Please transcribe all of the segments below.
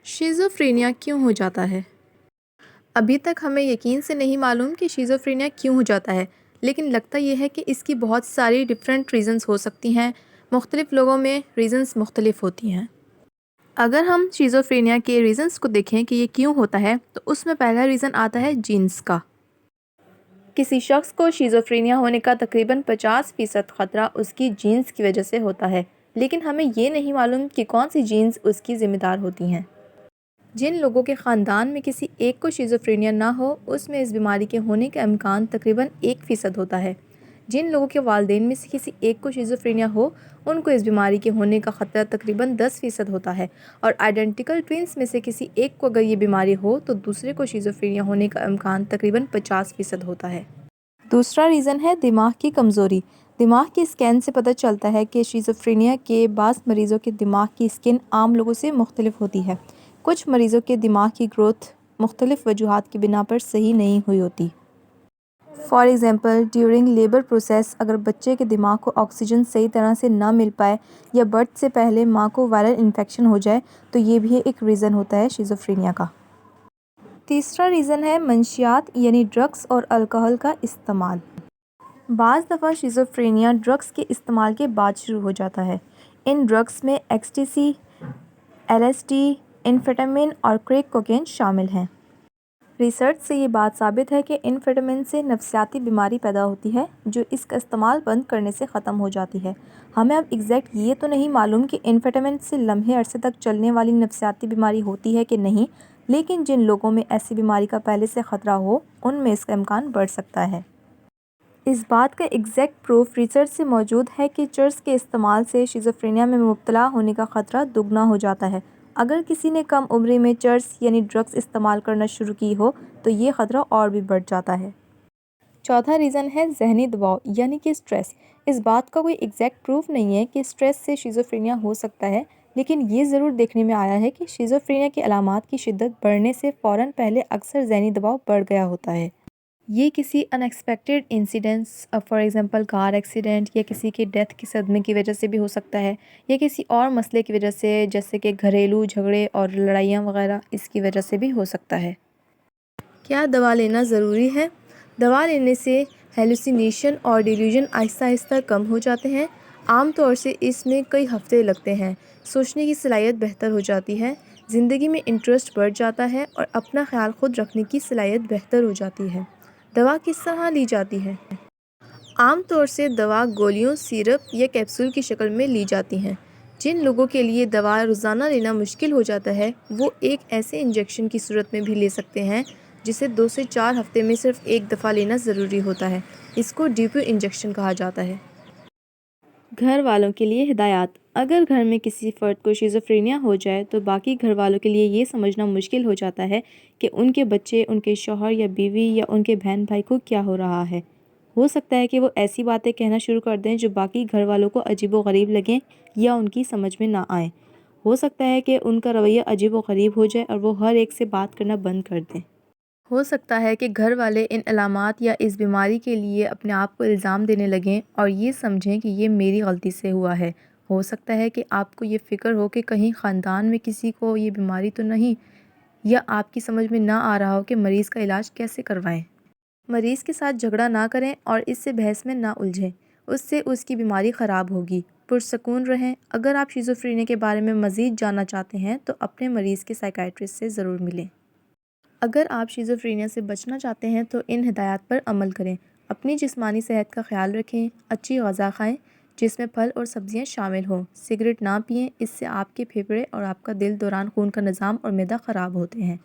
Schizophrenia کیوں ہو جاتا ہے؟ ابھی تک ہمیں یقین سے نہیں معلوم کہ شیزوفرینیا کیوں ہو جاتا ہے، لیکن لگتا یہ ہے کہ اس کی بہت ساری ڈفرینٹ ریزنز ہو سکتی ہیں۔ مختلف لوگوں میں ریزنز مختلف ہوتی ہیں۔ اگر ہم شیزوفرینیا کے ریزنز کو دیکھیں کہ یہ کیوں ہوتا ہے تو اس میں پہلا ریزن آتا ہے جینز کا۔ کسی شخص کو شیزوفرینیا ہونے کا تقریباً 50% خطرہ اس کی جینز کی وجہ سے ہوتا ہے، لیکن ہمیں یہ نہیں معلوم کہ کون سی جینز اس کی ذمہ دار ہوتی ہیں۔ جن لوگوں کے خاندان میں کسی ایک کو شیزوفرینیا نہ ہو، اس میں اس بیماری کے ہونے کا امکان تقریباً 1% ہوتا ہے۔ جن لوگوں کے والدین میں سے کسی ایک کو شیزوفرینیا ہو، ان کو اس بیماری کے ہونے کا خطرہ تقریباً 10% ہوتا ہے، اور آئیڈینٹیکل ٹوئنز میں سے کسی ایک کو اگر یہ بیماری ہو تو دوسرے کو شیزوفرینیا ہونے کا امکان تقریباً 50% ہوتا ہے۔ دوسرا ریزن ہے دماغ کی کمزوری۔ دماغ کی اسکین سے پتہ چلتا ہے کہ شیزوفرینیا کے بعض مریضوں کے دماغ کی اسکن عام لوگوں سے مختلف ہوتی ہے۔ کچھ مریضوں کے دماغ کی گروتھ مختلف وجوہات کی بنا پر صحیح نہیں ہوئی ہوتی۔ For example, during labour process اگر بچے کے دماغ کو آکسیجن صحیح طرح سے نہ مل پائے یا برتھ سے پہلے ماں کو وائرل انفیکشن ہو جائے تو یہ بھی ایک ریزن ہوتا ہے شیزوفرینیا کا۔ تیسرا ریزن ہے منشیات یعنی ڈرگس اور الکحل کا استعمال۔ بعض دفعہ شیزوفرینیا ڈرگس کے استعمال کے بعد شروع ہو جاتا ہے۔ ان ڈرگس میں ایکسٹیسی، ایل ایس ڈی، اینفیٹامن اور کریک کوکین شامل ہیں۔ ریسرچ سے یہ بات ثابت ہے کہ اینفیٹامن سے نفسیاتی بیماری پیدا ہوتی ہے جو اس کا استعمال بند کرنے سے ختم ہو جاتی ہے۔ ہمیں اب ایگزیکٹ یہ تو نہیں معلوم کہ اینفیٹامن سے لمحے عرصے تک چلنے والی نفسیاتی بیماری ہوتی ہے کہ نہیں، لیکن جن لوگوں میں ایسی بیماری کا پہلے سے خطرہ ہو ان میں اس کا امکان بڑھ سکتا ہے۔ اس بات کا ایگزیکٹ پروف ریسرچ سے موجود ہے کہ چرس کے استعمال سے شیزوفرینیا میں مبتلا ہونے کا خطرہ دگنا ہو جاتا ہے۔ اگر کسی نے کم عمری میں چرس یعنی ڈرگس استعمال کرنا شروع کی ہو تو یہ خطرہ اور بھی بڑھ جاتا ہے۔ چوتھا ریزن ہے ذہنی دباؤ یعنی کہ اسٹریس۔ اس بات کا کوئی ایگزیکٹ پروف نہیں ہے کہ اسٹریس سے شیزوفرینیا ہو سکتا ہے، لیکن یہ ضرور دیکھنے میں آیا ہے کہ شیزوفرینیا کی علامات کی شدت بڑھنے سے فوراً پہلے اکثر ذہنی دباؤ بڑھ گیا ہوتا ہے۔ یہ کسی unexpected incidents for example car accident یا کسی کے ڈیتھ کے صدمے کی وجہ سے بھی ہو سکتا ہے، یا کسی اور مسئلے کی وجہ سے جیسے کہ گھریلو جھگڑے اور لڑائیاں وغیرہ، اس کی وجہ سے بھی ہو سکتا ہے۔ کیا دوا لینا ضروری ہے؟ دوا لینے سے ہیلوسینیشن اور ڈیلیوژن آہستہ آہستہ کم ہو جاتے ہیں۔ عام طور سے اس میں کئی ہفتے لگتے ہیں۔ سوچنے کی صلاحیت بہتر ہو جاتی ہے، زندگی میں انٹرسٹ بڑھ جاتا ہے اور اپنا خیال خود رکھنے کی صلاحیت بہتر ہو جاتی ہے۔ دوا کس طرح لی جاتی ہے؟ عام طور سے دوا گولیوں، سیرپ یا کیپسول کی شکل میں لی جاتی ہیں۔ جن لوگوں کے لیے دوا روزانہ لینا مشکل ہو جاتا ہے وہ ایک ایسے انجیکشن کی صورت میں بھی لے سکتے ہیں جسے 2 سے 4 ہفتے میں صرف ایک دفعہ لینا ضروری ہوتا ہے۔ اس کو ڈیپو انجیکشن کہا جاتا ہے۔ گھر والوں کے لیے ہدایات۔ اگر گھر میں کسی فرد کو شیزوفرینیا ہو جائے تو باقی گھر والوں کے لیے یہ سمجھنا مشکل ہو جاتا ہے کہ ان کے بچے، ان کے شوہر یا بیوی یا ان کے بہن بھائی کو کیا ہو رہا ہے۔ ہو سکتا ہے کہ وہ ایسی باتیں کہنا شروع کر دیں جو باقی گھر والوں کو عجیب و غریب لگیں یا ان کی سمجھ میں نہ آئیں۔ ہو سکتا ہے کہ ان کا رویہ عجیب و غریب ہو جائے اور وہ ہر ایک سے بات کرنا بند کر دیں۔ ہو سکتا ہے کہ گھر والے ان علامات یا اس بیماری کے لیے اپنے آپ کو الزام دینے لگیں اور یہ سمجھیں کہ یہ میری غلطی سے ہوا ہے۔ ہو سکتا ہے کہ آپ کو یہ فکر ہو کہ کہیں خاندان میں کسی کو یہ بیماری تو نہیں، یا آپ کی سمجھ میں نہ آ رہا ہو کہ مریض کا علاج کیسے کروائیں۔ مریض کے ساتھ جھگڑا نہ کریں اور اس سے بحث میں نہ الجھیں، اس سے اس کی بیماری خراب ہوگی۔ پرسکون رہیں۔ اگر آپ شیزوفرینیا کے بارے میں مزید جاننا چاہتے ہیں تو اپنے مریض کے سائیکیاٹرسٹ سے ضرور ملیں۔ اگر آپ شیزوفرینیا سے بچنا چاہتے ہیں تو ان ہدایات پر عمل کریں۔ اپنی جسمانی صحت کا خیال رکھیں، اچھی غذا کھائیں جس میں پھل اور سبزیاں شامل ہوں، سگریٹ نہ پئیں، اس سے آپ کے پھیپھڑے اور آپ کا دل، دوران خون کا نظام اور معدہ خراب ہوتے ہیں۔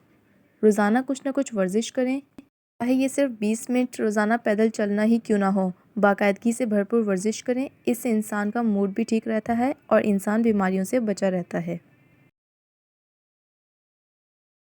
روزانہ کچھ نہ کچھ ورزش کریں، چاہے یہ صرف 20 منٹ روزانہ پیدل چلنا ہی کیوں نہ ہو۔ باقاعدگی سے بھرپور ورزش کریں، اس سے انسان کا موڈ بھی ٹھیک رہتا ہے اور انسان بیماریوں سے بچا رہتا ہے۔